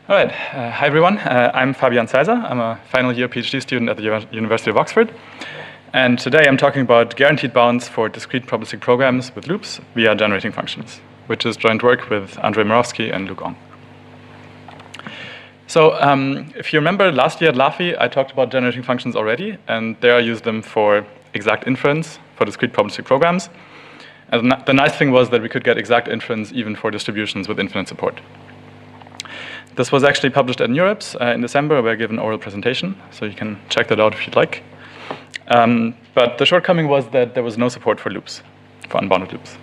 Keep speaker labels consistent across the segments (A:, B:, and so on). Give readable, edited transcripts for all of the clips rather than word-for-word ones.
A: All right. Hi, everyone. I'm Fabian Zaiser. I'm a final year PhD student at the University of Oxford. And today I'm talking about guaranteed bounds for discrete probabilistic programs with loops via generating functions, which is joint work with Andrzej Murawski and Luke Ong. So if you remember last year at LAFI, I talked about generating functions already, and there I used them for exact inference for discrete probabilistic programs. And the nice thing was that we could get exact inference even for distributions with infinite support. This was actually published at NeurIPS in December, where I gave an oral presentation, so you can check that out if you'd like. But the shortcoming was that there was no support for loops, for unbounded loops.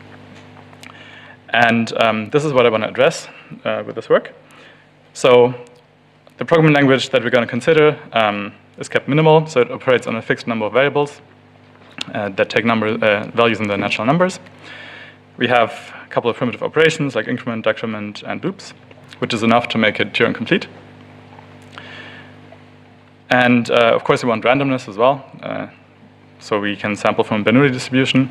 A: And this is what I want to address with this work. So the programming language that we're going to consider is kept minimal, so it operates on a fixed number of variables that take values in the natural numbers. We have a couple of primitive operations like increment, decrement, and loops, which is enough to make it Turing complete. And of course, we want randomness as well. So we can sample from a Bernoulli distribution.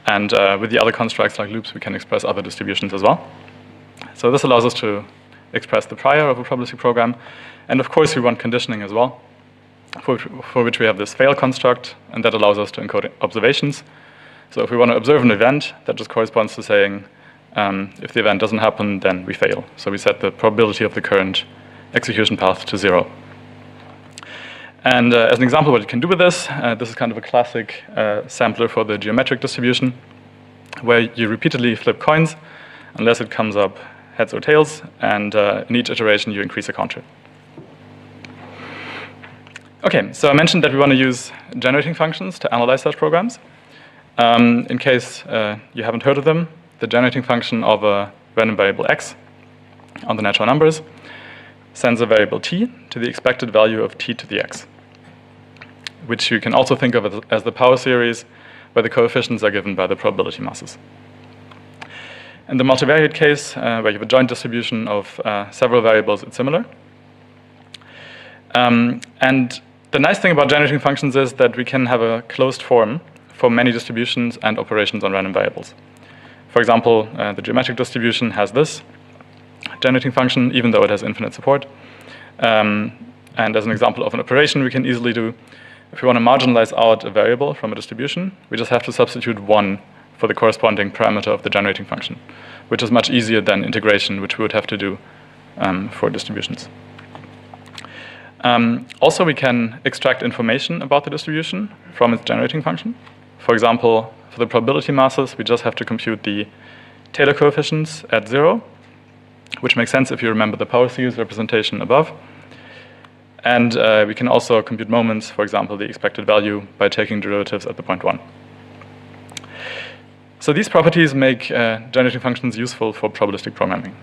A: And with the other constructs like loops, we can express other distributions as well. So this allows us to express the prior of a probabilistic program. And of course, we want conditioning as well, for which we have this fail construct, and that allows us to encode observations. So if we want to observe an event, that just corresponds to saying, if the event doesn't happen, then we fail. So we set the probability of the current execution path to 0. And as an example, what you can do with this is kind of a classic sampler for the geometric distribution, where you repeatedly flip coins unless it comes up heads or tails, and in each iteration, you increase a counter. OK, so I mentioned that we want to use generating functions to analyze such programs. In case you haven't heard of them, the generating function of a random variable x on the natural numbers sends a variable t to the expected value of t to the x, which you can also think of as the power series where the coefficients are given by the probability masses. In the multivariate case, where you have a joint distribution of several variables, it's similar. And the nice thing about generating functions is that we can have a closed form for many distributions and operations on random variables. For example, the geometric distribution has this generating function, even though it has infinite support. And as an example of an operation we can easily do, if we want to marginalize out a variable from a distribution, we just have to substitute 1 for the corresponding parameter of the generating function, which is much easier than integration, which we would have to do for distributions. Also, we can extract information about the distribution from its generating function. For example, for the probability masses, we just have to compute the Taylor coefficients at 0, which makes sense if you remember the power series representation above. And we can also compute moments, for example, the expected value by taking derivatives at the point 1. So these properties make generating functions useful for probabilistic programming.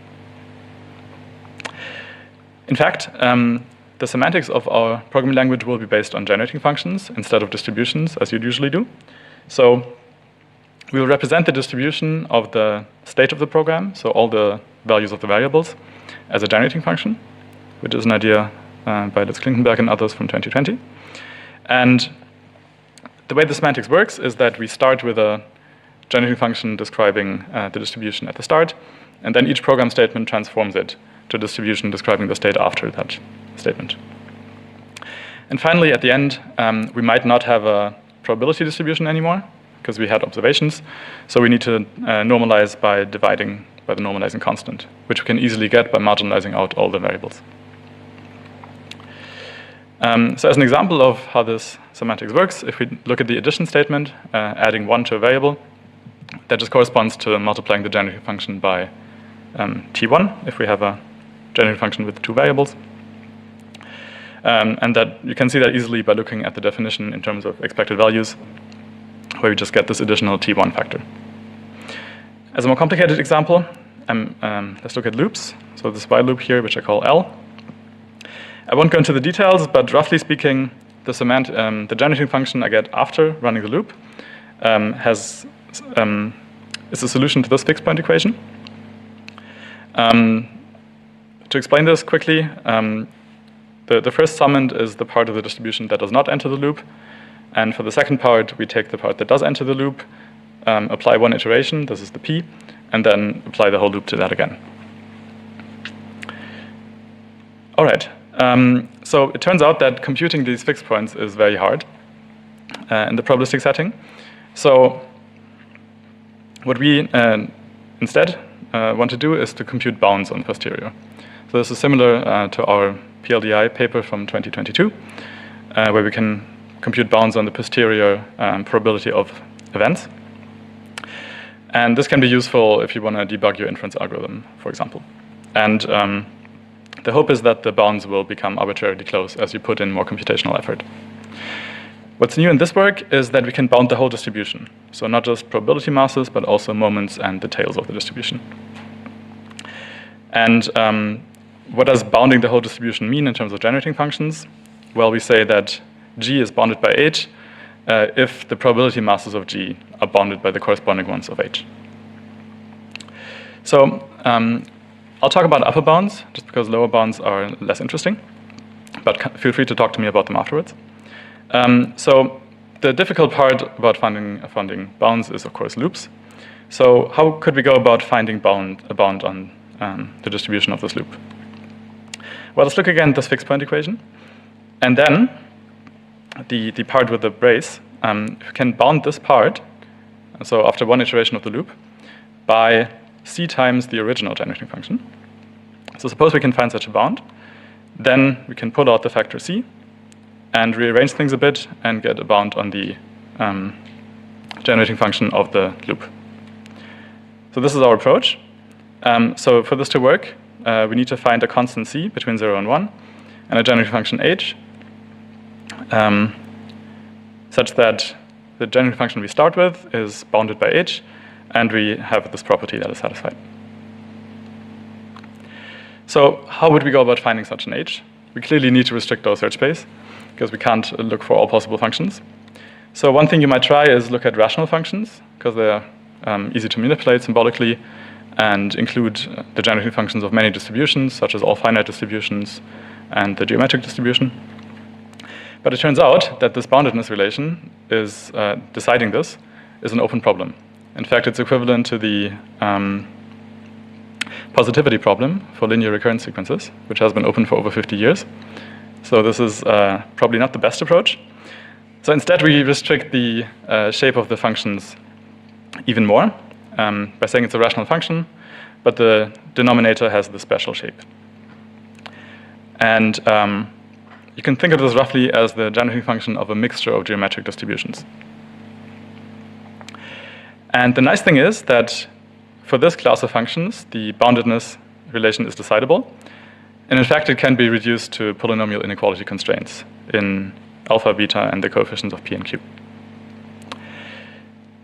A: In fact, the semantics of our programming language will be based on generating functions instead of distributions, as you'd usually do. So we will represent the distribution of the state of the program, so all the values of the variables, as a generating function, which is an idea by Lutz Klinkenberg and others from 2020. And the way the semantics works is that we start with a generating function describing the distribution at the start, and then each program statement transforms it to a distribution describing the state after that statement. And finally, at the end, we might not have a probability distribution anymore, because we had observations. So we need to normalize by dividing by the normalizing constant, which we can easily get by marginalizing out all the variables. So as an example of how this semantics works, if we look at the addition statement, adding 1 to a variable, that just corresponds to multiplying the generating function by t1, if we have a generating function with 2 variables. And that you can see that easily by looking at the definition in terms of expected values, where we just get this additional t1 factor. As a more complicated example, let's look at loops. So this while loop here, which I call L. I won't go into the details, but roughly speaking, the generating function I get after running the loop is a solution to this fixed point equation. To explain this quickly, the first summand is the part of the distribution that does not enter the loop. And for the second part, we take the part that does enter the loop, apply 1 iteration, this is the p, and then apply the whole loop to that again. All right. So it turns out that computing these fixed points is very hard in the probabilistic setting. So what we instead want to do is to compute bounds on posterior. So this is similar to our PLDI paper from 2022, where we can compute bounds on the posterior probability of events. And this can be useful if you want to debug your inference algorithm, for example. And the hope is that the bounds will become arbitrarily close as you put in more computational effort. What's new in this work is that we can bound the whole distribution. So not just probability masses, but also moments and the tails of the distribution. And what does bounding the whole distribution mean in terms of generating functions? Well, we say that G is bounded by H if the probability masses of G are bounded by the corresponding ones of H. So I'll talk about upper bounds, just because lower bounds are less interesting, but feel free to talk to me about them afterwards. So the difficult part about finding bounds is, of course, loops. So how could we go about finding a bound on the distribution of this loop? Well, let's look again at this fixed point equation. And then the part with the brace, we can bound this part, so after one iteration of the loop, by c times the original generating function. So suppose we can find such a bound, then we can pull out the factor c and rearrange things a bit and get a bound on the generating function of the loop. So this is our approach. So for this to work, we need to find a constant c between 0 and 1 and a generating function h such that the generating function we start with is bounded by h, and we have this property that is satisfied. So how would we go about finding such an h? We clearly need to restrict our search space, because we can't look for all possible functions. So one thing you might try is look at rational functions, because they're easy to manipulate symbolically and include the generating functions of many distributions, such as all finite distributions and the geometric distribution. But it turns out that this boundedness relation is, deciding this, is an open problem. In fact, it's equivalent to the positivity problem for linear recurrence sequences, which has been open for over 50 years. So this is probably not the best approach. So instead, we restrict the shape of the functions even more by saying it's a rational function, but the denominator has the special shape. And you can think of this roughly as the generating function of a mixture of geometric distributions. And the nice thing is that for this class of functions, the boundedness relation is decidable. And in fact, it can be reduced to polynomial inequality constraints in alpha, beta, and the coefficients of p and q.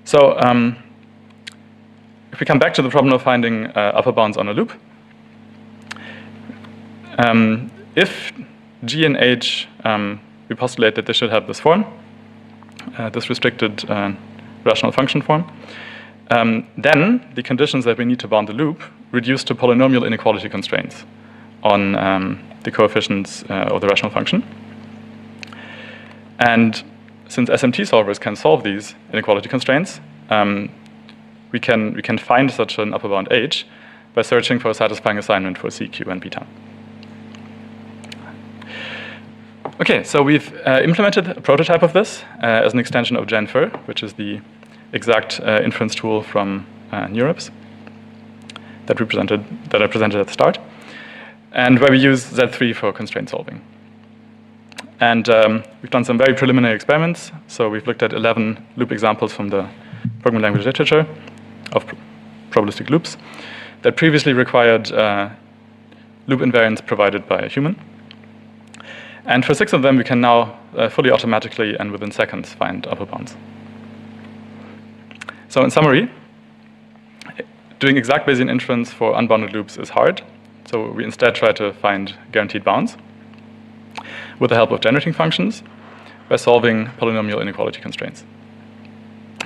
A: So if we come back to the problem of finding upper bounds on a loop, if G and H, we postulate that they should have this form, this restricted rational function form, then the conditions that we need to bound the loop reduce to polynomial inequality constraints on the coefficients of the rational function. And since SMT solvers can solve these inequality constraints, we can find such an upper bound H by searching for a satisfying assignment for C, Q, and beta. Okay, so we've implemented a prototype of this as an extension of GenFer, which is the exact inference tool from NeurIPS that I presented at the start, and where we use Z3 for constraint solving. And we've done some very preliminary experiments. So we've looked at 11 loop examples from the programming language literature of probabilistic loops that previously required loop invariants provided by a human. And for 6 of them, we can now fully automatically and within seconds find upper bounds. So in summary, doing exact Bayesian inference for unbounded loops is hard. So we instead try to find guaranteed bounds with the help of generating functions by solving polynomial inequality constraints.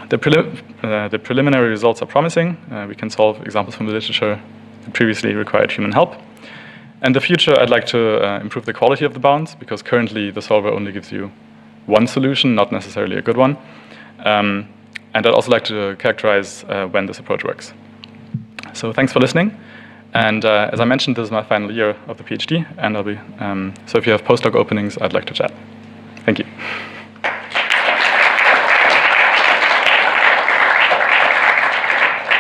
A: The preliminary results are promising. We can solve examples from the literature that previously required human help. In the future, I'd like to improve the quality of the bounds, because currently the solver only gives you one solution, not necessarily a good one. And I'd also like to characterize when this approach works. So thanks for listening. And as I mentioned, this is my final year of the PhD, and I'll be so if you have postdoc openings, I'd like to chat.